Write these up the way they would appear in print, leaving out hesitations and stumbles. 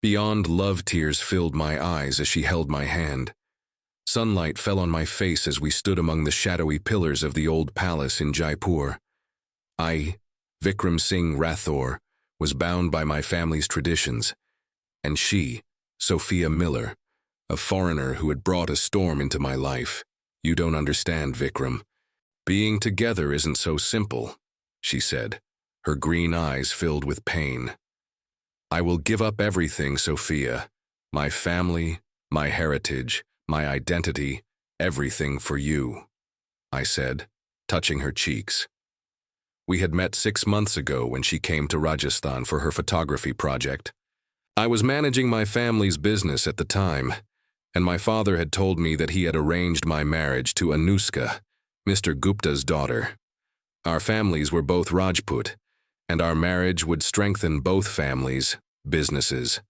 Beyond love tears filled my eyes as she held my hand. Sunlight fell on my face as we stood among the shadowy pillars of the old palace in Jaipur. I, Vikram Singh Rathore, was bound by my family's traditions, and she, Sophia Miller, a foreigner who had brought a storm into my life. You don't understand, Vikram. Being together isn't so simple, she said, her green eyes filled with pain. I will give up everything, Sophia, my family, my heritage, my identity, everything for you, I said, touching her cheeks. We had met 6 months ago when she came to Rajasthan for her photography project. I was managing my family's business at the time, and my father had told me that he had arranged my marriage to Anushka, Mr. Gupta's daughter. Our families were both Rajput, and our marriage would strengthen both families' businesses.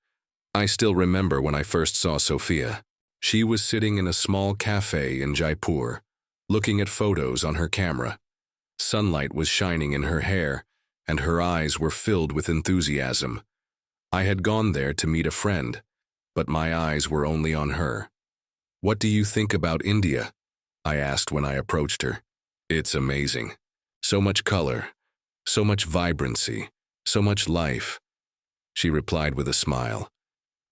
I still remember when I first saw Sophia. She was sitting in a small cafe in Jaipur, looking at photos on her camera. Sunlight was shining in her hair, and her eyes were filled with enthusiasm. I had gone there to meet a friend, but my eyes were only on her. "What do you think about India?" I asked when I approached her. "It's amazing. So much color, so much vibrancy, so much life," she replied with a smile.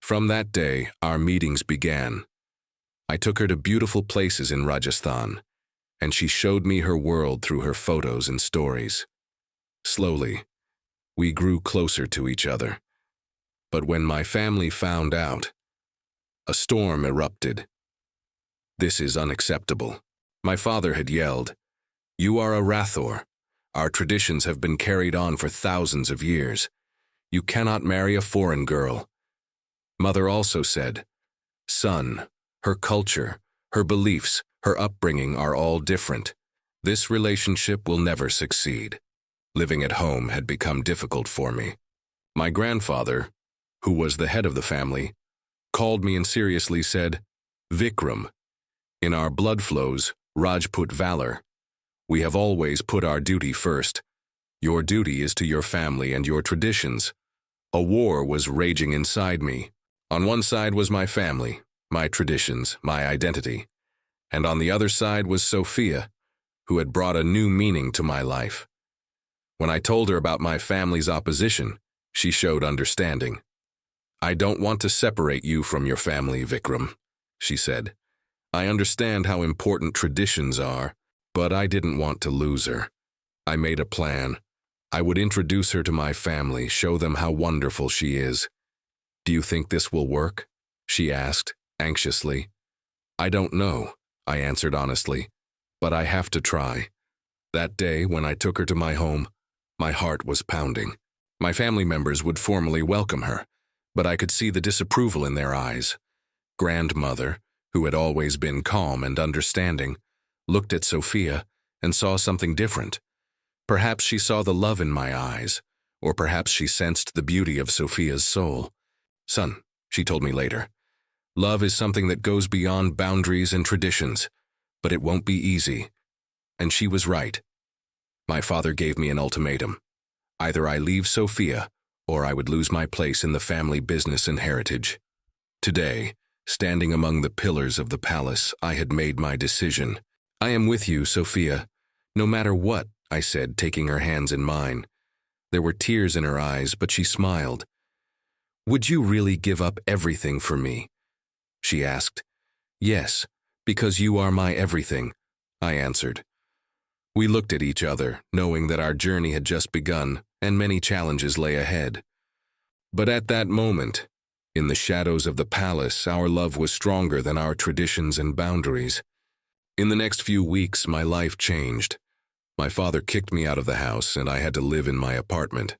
From that day, our meetings began. I took her to beautiful places in Rajasthan, and she showed me her world through her photos and stories. Slowly, we grew closer to each other. But when my family found out, a storm erupted. "This is unacceptable." My father had yelled, "You are a Rathore. Our traditions have been carried on for thousands of years. You cannot marry a foreign girl." Mother also said, "Son, her culture, her beliefs, her upbringing are all different. This relationship will never succeed." Living at home had become difficult for me. My grandfather, who was the head of the family, called me and seriously said, "Vikram, in our blood flows Rajput valor. We have always put our duty first. Your duty is to your family and your traditions." A war was raging inside me. On one side was my family, my traditions, my identity, and on the other side was Sophia, who had brought a new meaning to my life. When I told her about my family's opposition, she showed understanding. "I don't want to separate you from your family, Vikram," she said. "I understand how important traditions are, but I didn't want to lose her. I made a plan. I would introduce her to my family, show them how wonderful she is." "Do you think this will work?" she asked, anxiously. "I don't know," I answered honestly, "but I have to try." That day, when I took her to my home, my heart was pounding. My family members would formally welcome her, but I could see the disapproval in their eyes. Grandmother, who had always been calm and understanding, looked at Sophia and saw something different. Perhaps she saw the love in my eyes, or perhaps she sensed the beauty of Sophia's soul. "Son," she told me later, "love is something that goes beyond boundaries and traditions, but it won't be easy." And she was right. My father gave me an ultimatum. Either I leave Sophia, or I would lose my place in the family business and heritage. Today, standing among the pillars of the palace, I had made my decision. "I am with you, Sophia, no matter what," I said, taking her hands in mine. There were tears in her eyes, but she smiled. "Would you really give up everything for me?" she asked. "Yes, because you are my everything," I answered. We looked at each other, knowing that our journey had just begun and many challenges lay ahead. But at that moment, in the shadows of the palace, our love was stronger than our traditions and boundaries. In the next few weeks, my life changed. My father kicked me out of the house, and I had to live in my apartment.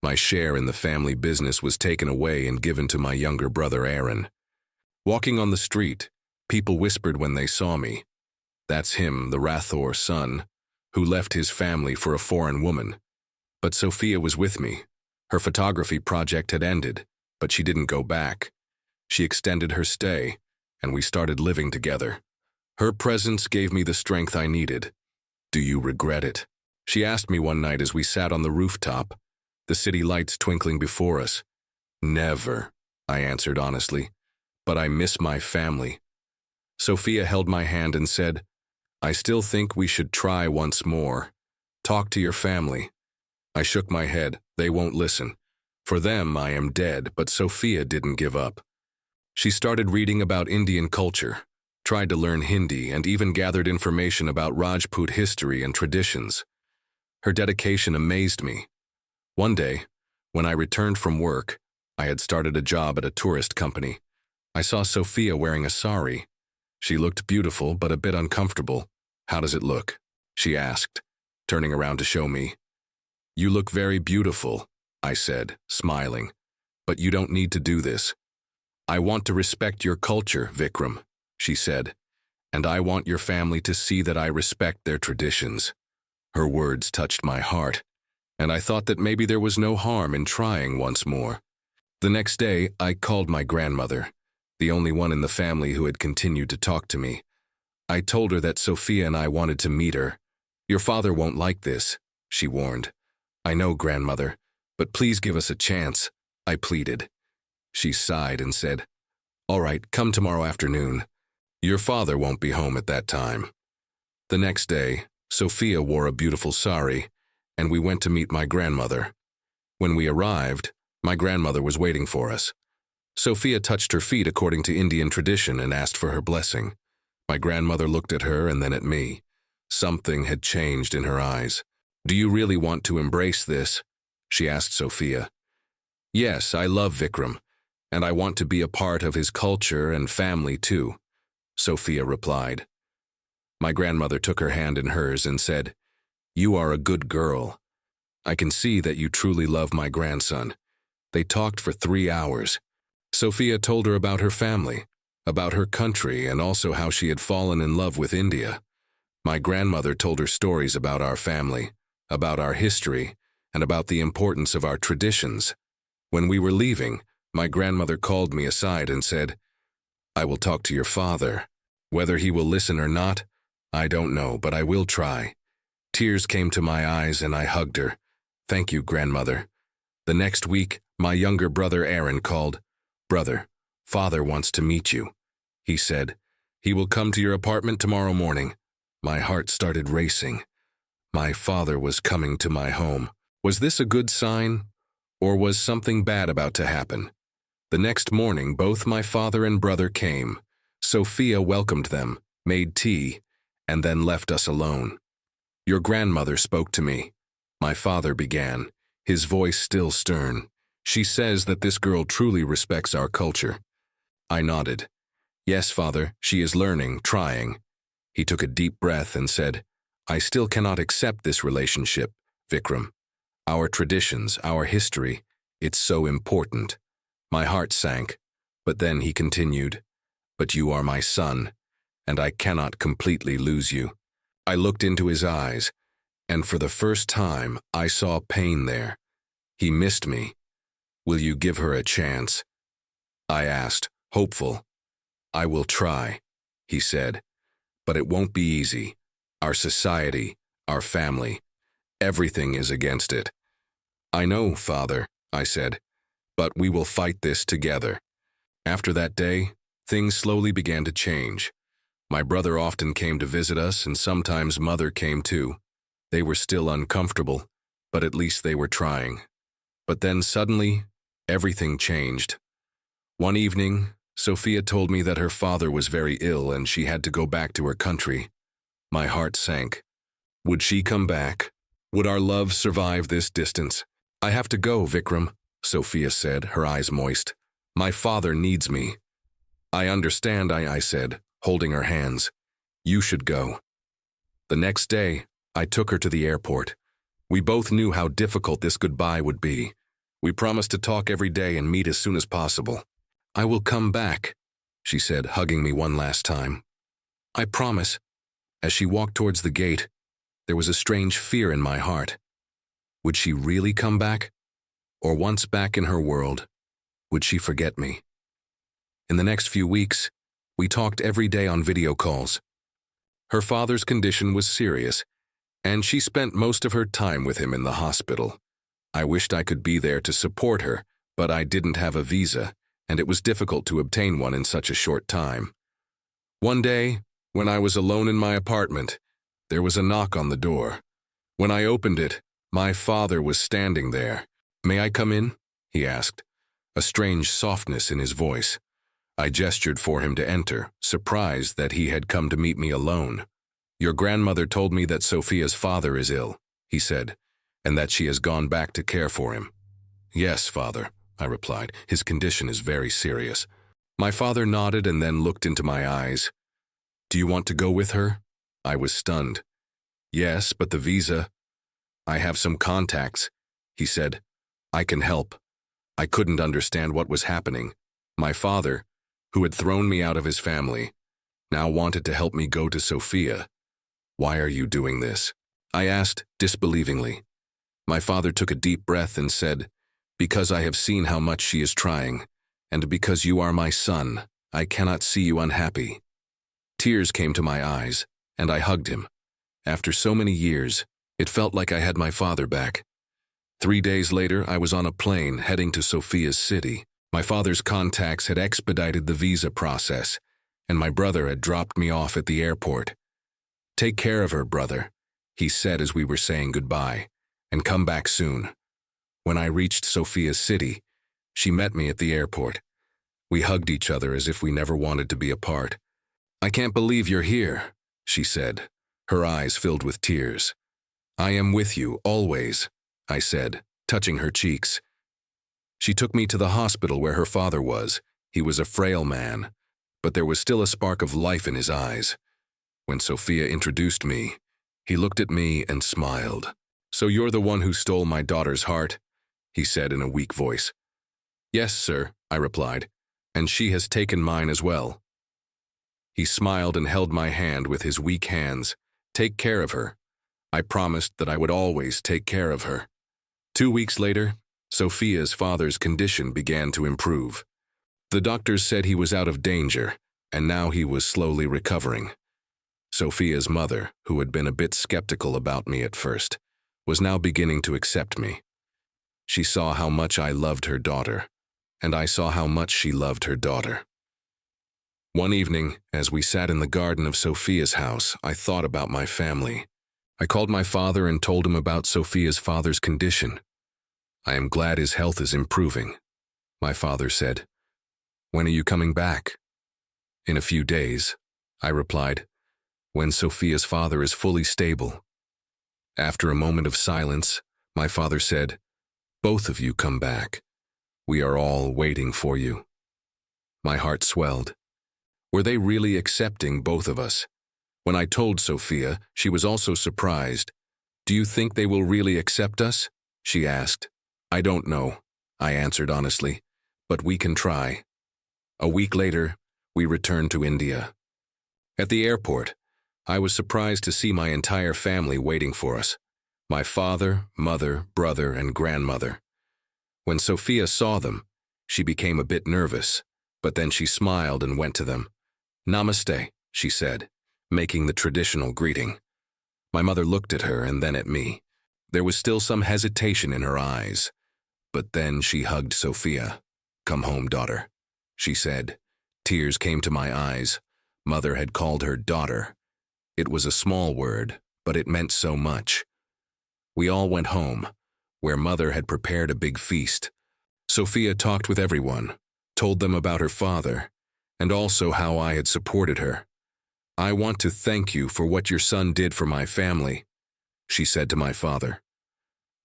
My share in the family business was taken away and given to my younger brother, Aaron. Walking on the street, people whispered when they saw me, "That's him, the Rathore son, who left his family for a foreign woman." But Sophia was with me. Her photography project had ended, but she didn't go back. She extended her stay, and we started living together. Her presence gave me the strength I needed. "Do you regret it?" she asked me one night as we sat on the rooftop, the city lights twinkling before us. "Never," I answered honestly, but I miss my family. Sophia held my hand and said, I still think we should try once more. Talk to your family. I shook my head. They won't listen. For them, I am dead, but Sophia didn't give up. She started reading about Indian culture, tried to learn Hindi, and even gathered information about Rajput history and traditions. Her dedication amazed me. One day, when I returned from work, I had started a job at a tourist company. I saw Sophia wearing a sari. She looked beautiful, but a bit uncomfortable. How does it look? She asked, turning around to show me. You look very beautiful, I said, smiling, but you don't need to do this. I want to respect your culture, Vikram, she said, and I want your family to see that I respect their traditions. Her words touched my heart, and I thought that maybe there was no harm in trying once more. The next day, I called my grandmother, the only one in the family who had continued to talk to me. I told her that Sophia and I wanted to meet her. Your father won't like this, she warned. I know, grandmother, but please give us a chance, I pleaded. She sighed and said, All right, come tomorrow afternoon. Your father won't be home at that time. The next day, Sophia wore a beautiful sari, and we went to meet my grandmother. When we arrived, my grandmother was waiting for us. Sophia touched her feet according to Indian tradition and asked for her blessing. My grandmother looked at her and then at me. Something had changed in her eyes. Do you really want to embrace this? She asked Sophia. Yes, I love Vikram, and I want to be a part of his culture and family too, Sophia replied. My grandmother took her hand in hers and said, You are a good girl. I can see that you truly love my grandson. They talked for 3 hours. Sophia told her about her family, about her country, and also how she had fallen in love with India. My grandmother told her stories about our family, about our history, and about the importance of our traditions. When we were leaving, my grandmother called me aside and said, I will talk to your father. Whether he will listen or not, I don't know, but I will try. Tears came to my eyes and I hugged her. Thank you, grandmother. The next week, my younger brother Aaron called. Brother, father wants to meet you. He said, he will come to your apartment tomorrow morning. My heart started racing. My father was coming to my home. Was this a good sign, or was something bad about to happen? The next morning, both my father and brother came. Sophia welcomed them, made tea, and then left us alone. Your grandmother spoke to me. My father began, his voice still stern. She says that this girl truly respects our culture. I nodded. Yes, father, she is learning, trying. He took a deep breath and said, I still cannot accept this relationship, Vikram. Our traditions, our history, it's so important. My heart sank, but then he continued, But you are my son, and I cannot completely lose you. I looked into his eyes, and for the first time, I saw pain there. He missed me. Will you give her a chance? I asked, hopeful. I will try, he said, but it won't be easy. Our society, our family, everything is against it. I know, father, I said, but we will fight this together. After that day, things slowly began to change. My brother often came to visit us, and sometimes mother came too. They were still uncomfortable, but at least they were trying. But then suddenly, everything changed. One evening, Sophia told me that her father was very ill and she had to go back to her country. My heart sank. Would she come back? Would our love survive this distance? I have to go, Vikram, Sophia said, her eyes moist. My father needs me. I understand, I said, holding her hands. You should go. The next day, I took her to the airport. We both knew how difficult this goodbye would be. We promised to talk every day and meet as soon as possible. I will come back, she said, hugging me one last time. I promise. As she walked towards the gate, there was a strange fear in my heart. Would she really come back? Or once back in her world, would she forget me? In the next few weeks, we talked every day on video calls. Her father's condition was serious, and she spent most of her time with him in the hospital. I wished I could be there to support her, but I didn't have a visa, and it was difficult to obtain one in such a short time. One day, when I was alone in my apartment, there was a knock on the door. When I opened it, my father was standing there. "May I come in?" he asked, a strange softness in his voice. I gestured for him to enter, surprised that he had come to meet me alone. "Your grandmother told me that Sophia's father is ill," he said, "and that she has gone back to care for him." "Yes, father," I replied. "His condition is very serious." My father nodded and then looked into my eyes. "Do you want to go with her?" I was stunned. "Yes, but the visa." "I have some contacts," he said. "I can help." I couldn't understand what was happening. My father, who had thrown me out of his family, now wanted to help me go to Sophia. "Why are you doing this?" I asked disbelievingly. My father took a deep breath and said, "Because I have seen how much she is trying, and because you are my son, I cannot see you unhappy." Tears came to my eyes, and I hugged him. After so many years, it felt like I had my father back. 3 days later, I was on a plane heading to Sophia's city. My father's contacts had expedited the visa process, and my brother had dropped me off at the airport. "Take care of her, brother," he said as we were saying goodbye, "and come back soon." When I reached Sophia's city, she met me at the airport. We hugged each other as if we never wanted to be apart. "I can't believe you're here," she said, her eyes filled with tears. "I am with you, always," I said, touching her cheeks. She took me to the hospital where her father was. He was a frail man, but there was still a spark of life in his eyes. When Sophia introduced me, he looked at me and smiled. "So you're the one who stole my daughter's heart?" he said in a weak voice. "Yes, sir," I replied, "and she has taken mine as well." He smiled and held my hand with his weak hands. "Take care of her." I promised that I would always take care of her. 2 weeks later, Sophia's father's condition began to improve. The doctors said he was out of danger, and now he was slowly recovering. Sophia's mother, who had been a bit skeptical about me at first, was now beginning to accept me. She saw how much I loved her daughter, and I saw how much she loved her daughter. One evening, as we sat in the garden of Sophia's house, I thought about my family. I called my father and told him about Sophia's father's condition. "I am glad his health is improving," my father said. "When are you coming back?" "In a few days," I replied, "when Sophia's father is fully stable." After a moment of silence, my father said, "Both of you come back. We are all waiting for you." My heart swelled. Were they really accepting both of us? When I told Sophia, she was also surprised. "Do you think they will really accept us?" she asked. "I don't know," I answered honestly, "but we can try." A week later, we returned to India. At the airport, I was surprised to see my entire family waiting for us. My father, mother, brother, and grandmother. When Sophia saw them, she became a bit nervous, but then she smiled and went to them. "Namaste," she said, making the traditional greeting. My mother looked at her and then at me. There was still some hesitation in her eyes, but then she hugged Sophia. "Come home, daughter," she said. Tears came to my eyes. Mother had called her daughter. It was a small word, but it meant so much. We all went home, where Mother had prepared a big feast. Sophia talked with everyone, told them about her father, and also how I had supported her. "I want to thank you for what your son did for my family," she said to my father.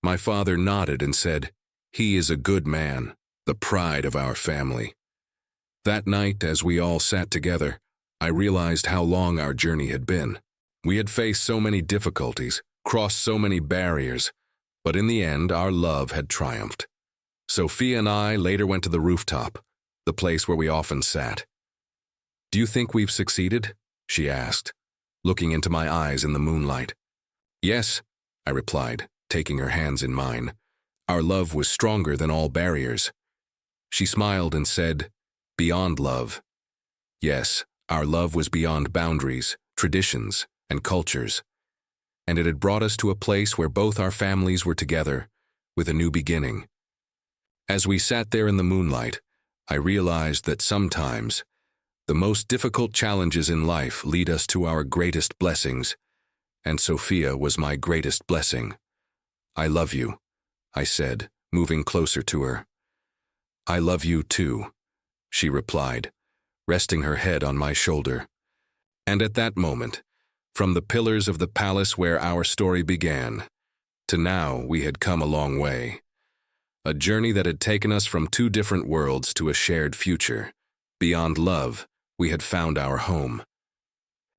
My father nodded and said, "He is a good man, the pride of our family." That night, as we all sat together, I realized how long our journey had been. We had faced so many difficulties, crossed so many barriers, but in the end, our love had triumphed. Sophia and I later went to the rooftop, the place where we often sat. "Do you think we've succeeded?" she asked, looking into my eyes in the moonlight. "Yes," I replied, taking her hands in mine. "Our love was stronger than all barriers." She smiled and said, "Beyond love." Yes, our love was beyond boundaries, traditions, and cultures. And it had brought us to a place where both our families were together, with a new beginning. As we sat there in the moonlight, I realized that sometimes the most difficult challenges in life lead us to our greatest blessings, and Sophia was my greatest blessing. "I love you," I said, moving closer to her. "I love you too," she replied, resting her head on my shoulder. And at that moment, from the pillars of the palace where our story began, to now we had come a long way. A journey that had taken us from two different worlds to a shared future. Beyond love, we had found our home.